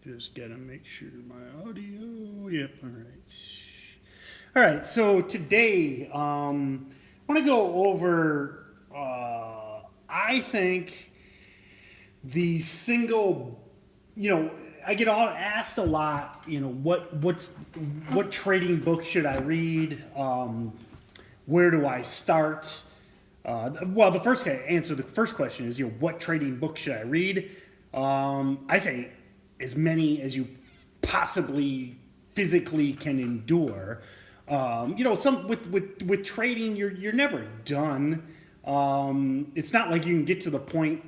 Just gotta make sure my audio. Yep. All right. All right. So today, I want to go over. I think the single. I get all asked a lot. What trading book should I read? Where do I start? Well, the first question is, what trading book should I read? I say as many as you possibly physically can endure. Some with trading, you're never done. It's not like you can get to the point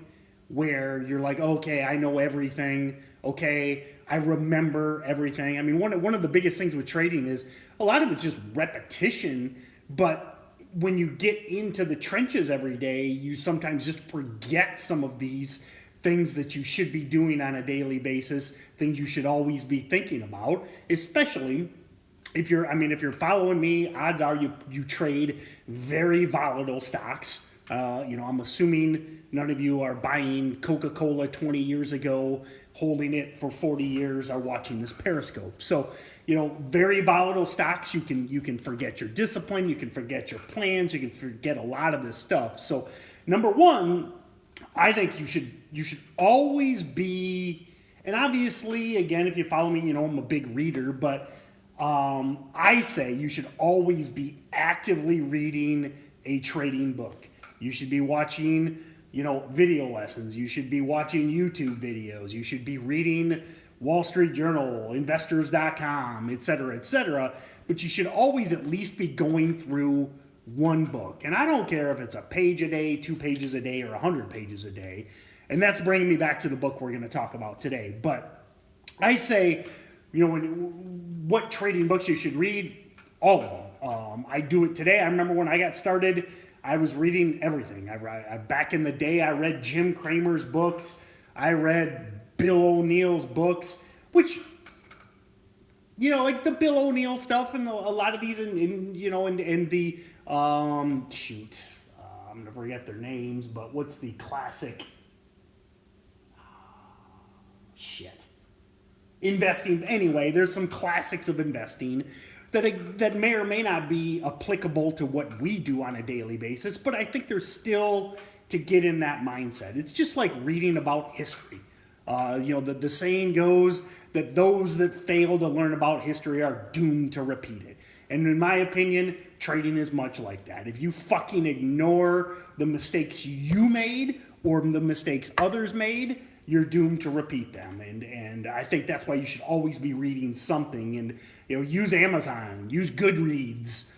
where you're like, okay, I know everything. Okay, I remember everything. I mean, one of the biggest things with trading is a lot of it's just repetition, but when you get into the trenches every day, you sometimes just forget some of these things that you should be doing on a daily basis, things you should always be thinking about, especially if you're following me, odds are you trade very volatile stocks. I'm assuming none of you are buying Coca-Cola 20 years ago, holding it for 40 years, are watching this Periscope. So, very volatile stocks, you can forget your discipline, you can forget your plans, you can forget a lot of this stuff. So, number one, I think you should always be, and obviously, again, if you follow me, I'm a big reader, but I say you should always be actively reading a trading book. You should be watching, video lessons. You should be watching YouTube videos. You should be reading Wall Street Journal, investors.com, et cetera, et cetera. But you should always at least be going through one book. And I don't care if it's a page a day, 2 pages a day, or 100 pages a day. And that's bringing me back to the book we're going to talk about today. But I say, what trading books you should read, all of them. I do it today. I remember when I got started, I was reading everything. Back in the day, I read Jim Cramer's books. I read Bill O'Neill's books, which, like the Bill O'Neill stuff and a lot of these, and the, I'm going to forget their names, but what's the classic, shit. Investing. Anyway, there's some classics of investing that may or may not be applicable to what we do on a daily basis, but I think there's still to get in that mindset. It's just like reading about history. The saying goes that those that fail to learn about history are doomed to repeat it. And in my opinion, trading is much like that. If you fucking ignore the mistakes you made or the mistakes others made, you're doomed to repeat them. And I think that's why you should always be reading something. And use Amazon, use Goodreads.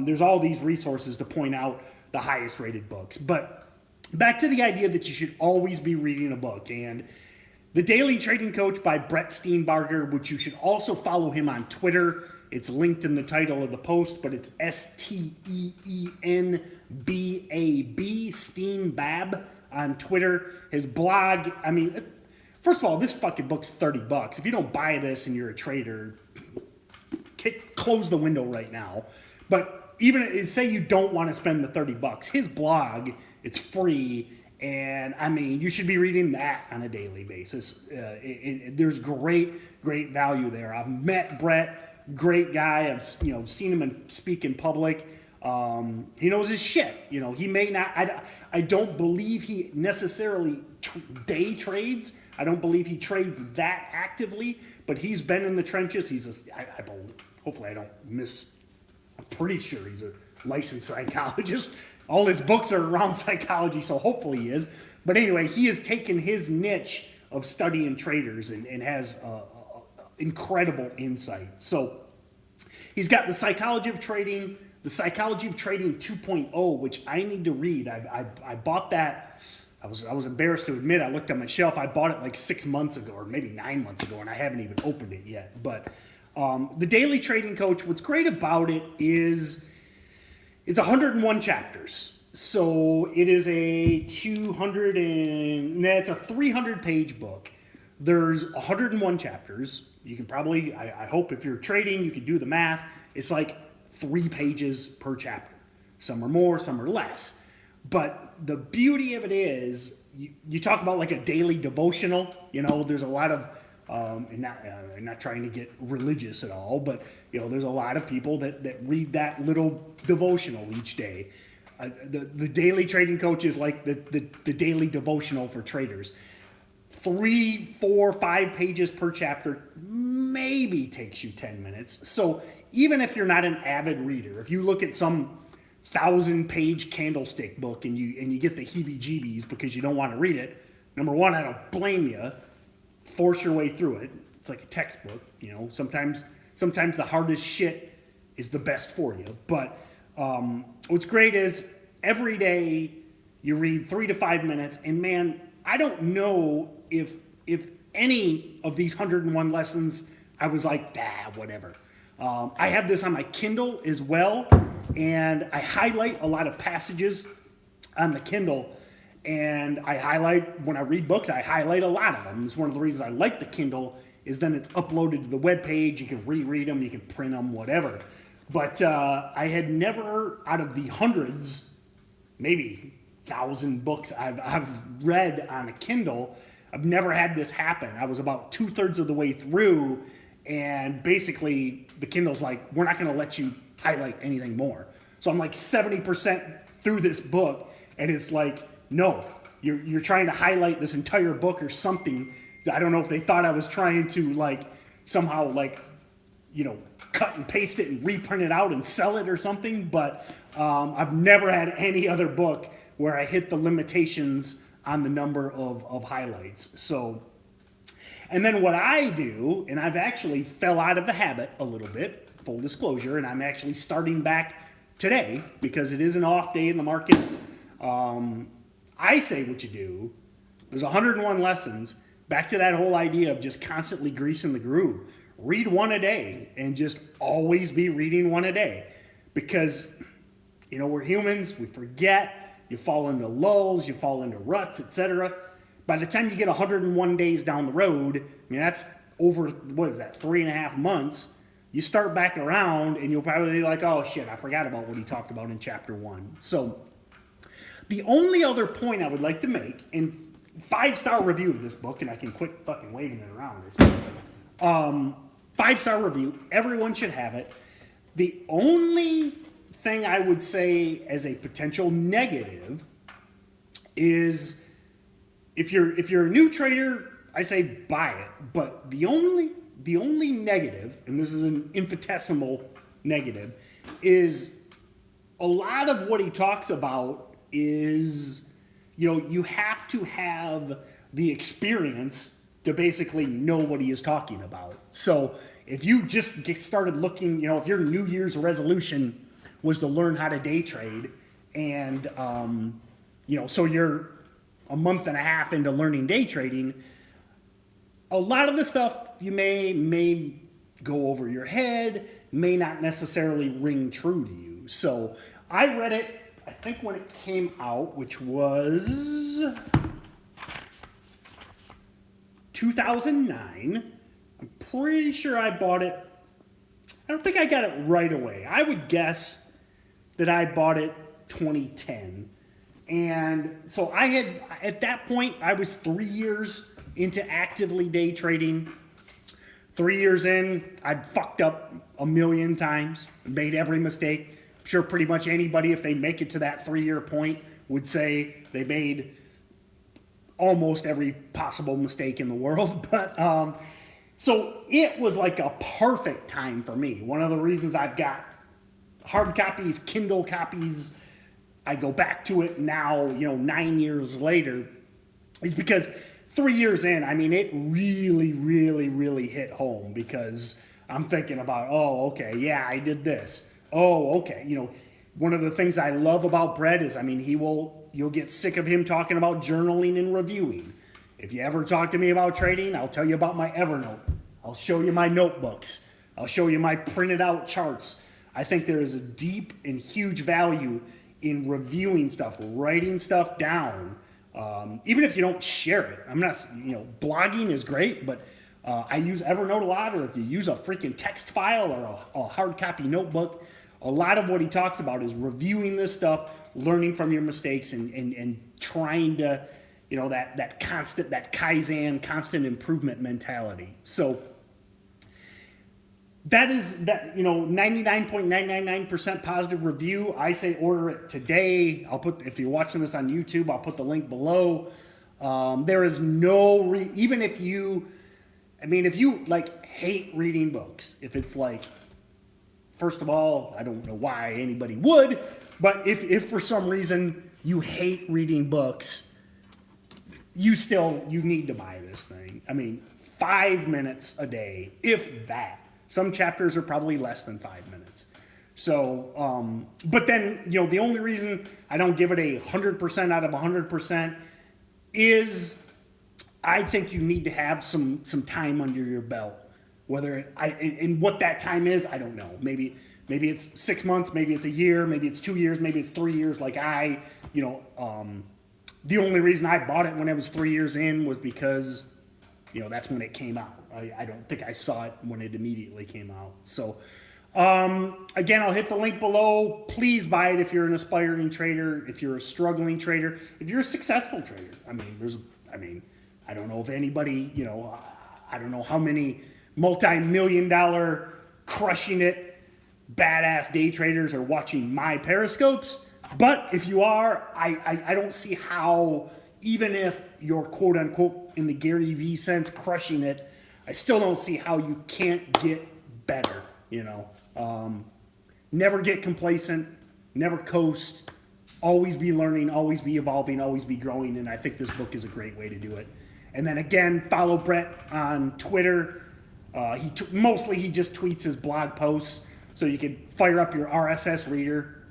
There's all these resources to point out the highest rated books. But back to the idea that you should always be reading a book. And The Daily Trading Coach by Brett Steenbarger, which you should also follow him on Twitter. It's linked in the title of the post, but it's Steenbab, Steenbab on Twitter. His blog, first of all, this fucking book's $30. If you don't buy this and you're a trader, close the window right now. But even say you don't want to spend the $30, his blog, it's free. And you should be reading that on a daily basis. There's great value there. I've met Brett, great guy. I've seen him speak in public. He knows his shit. He may not. I don't believe he necessarily day trades. I don't believe he trades that actively. But he's been in the trenches. Hopefully I don't miss. I'm pretty sure he's a licensed psychologist. All his books are around psychology, so hopefully he is. But anyway, he has taken his niche of studying traders and has incredible insight. So he's got The Psychology of Trading, The Psychology of Trading 2.0, which I need to read. I bought that. I was embarrassed to admit, I looked on my shelf. I bought it like 6 months ago or maybe 9 months ago, and I haven't even opened it yet. But The Daily Trading Coach, what's great about it is it's 101 chapters. So it is it's a 300-page book. There's 101 chapters. You can probably, I hope if you're trading, you can do the math. It's like 3 pages per chapter. Some are more, some are less. But the beauty of it is, you talk about like a daily devotional. There's a lot of And not, I'm not trying to get religious at all, but there's a lot of people that read that little devotional each day. The daily trading coach is like the daily devotional for traders. 3, 4, 5 pages per chapter maybe takes you 10 minutes. So even if you're not an avid reader, if you look at some 1,000-page candlestick book and you get the heebie-jeebies because you don't want to read it, number one, I don't blame you. Force your way through it. It's like a textbook. Sometimes the hardest shit is the best for you. But what's great is every day you read 3 to 5 minutes, and man, I don't know if any of these 101 lessons I was like, whatever. I have this on my Kindle as well, and I highlight a lot of passages on the Kindle. And I highlight, when I read books, I highlight a lot of them. It's one of the reasons I like the Kindle, is then it's uploaded to the webpage. You can reread them, you can print them, whatever. But I had never, out of the hundreds, maybe 1,000 books I've read on a Kindle, I've never had this happen. I was about 2/3 of the way through, and basically the Kindle's like, we're not going to let you highlight anything more. So I'm like 70% through this book, and it's like, no, you're trying to highlight this entire book or something. I don't know if they thought I was trying to somehow cut and paste it and reprint it out and sell it or something, but I've never had any other book where I hit the limitations on the number of highlights. So, and then what I do, and I've actually fell out of the habit a little bit, full disclosure, and I'm actually starting back today because it is an off day in the markets. I say what you do. There's 101 lessons. Back to that whole idea of just constantly greasing the groove. Read one a day and just always be reading one a day. Because, we're humans, we forget, you fall into lulls, you fall into ruts, etc. By the time you get 101 days down the road, that's over, 3.5 months, you start back around and you'll probably be like, oh shit, I forgot about what he talked about in chapter 1. So, the only other point I would like to make, and 5-star review of this book, and I can quit fucking waving it around this book. 5-star review, everyone should have it. The only thing I would say as a potential negative is if you're a new trader, I say buy it. But the only negative, and this is an infinitesimal negative, is a lot of what he talks about is, you have to have the experience to basically know what he is talking about. So if you just get started looking, if your New Year's resolution was to learn how to day trade, and, so you're a month and a half into learning day trading, a lot of the stuff you may go over your head, may not necessarily ring true to you. So I read it, I think when it came out, which was 2009. I'm pretty sure I bought it. I don't think I got it right away. I would guess that I bought it 2010. And so I had, at that point, I was 3 years into actively day trading. 3 years in, I'd fucked up a million times, made every mistake. I'm sure pretty much anybody, if they make it to that 3-year point, would say they made almost every possible mistake in the world. But so it was like a perfect time for me. One of the reasons I've got hard copies, Kindle copies, I go back to it now, 9 years later, is because 3 years in, I mean, it really, really, really hit home, because I'm thinking about, oh, okay, yeah, I did this. Oh, okay. One of the things I love about Brett is, I mean, you'll get sick of him talking about journaling and reviewing. If you ever talk to me about trading, I'll tell you about my Evernote. I'll show you my notebooks. I'll show you my printed out charts. I think there is a deep and huge value in reviewing stuff, writing stuff down. Even if you don't share it. I'm not, blogging is great, but I use Evernote a lot, or if you use a freaking text file or a hard copy notebook, a lot of what he talks about is reviewing this stuff, learning from your mistakes, and trying to you know, that constant, that Kaizen, constant improvement mentality. So that is that, you know, 99.999% positive review. I say order it today. I'll put, if you're watching this on YouTube, I'll put the link below. There is no, even if you, I mean, if you like hate reading books, if it's like, first of all, I don't know why anybody would, but if for some reason you hate reading books, you need to buy this thing. I mean, 5 minutes a day, if that. Some chapters are probably less than 5 minutes. So, but then, you know, the only reason I don't give it 100% out of 100% is I think you need to have some time under your belt. Whether and what that time is, I don't know. Maybe it's 6 months, maybe it's a year, maybe it's 2 years, maybe it's 3 years. Like the only reason I bought it when I was 3 years in was because, you know, that's when it came out. I don't think I saw it when it immediately came out. So, again, I'll hit the link below. Please buy it if you're an aspiring trader, if you're a struggling trader, if you're a successful trader. I don't know if anybody, you know, I don't know how many multi-million-dollar crushing it badass day traders are watching my Periscopes. But if you are, I don't see how, even if you're quote unquote in the Gary Vee sense crushing it, I still don't see how you can't get better, you know. Never get complacent, never coast, always be learning, always be evolving, always be growing, and I think this book is a great way to do it. And then again, follow Brett on Twitter. He just tweets his blog posts, so you can fire up your RSS reader.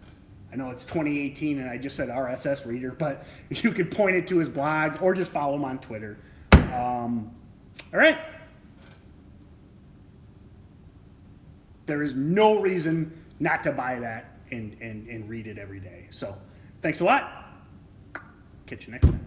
I know it's 2018 and I just said RSS reader, but you could point it to his blog or just follow him on Twitter. All right. There is no reason not to buy that and read it every day. So thanks a lot. Catch you next time.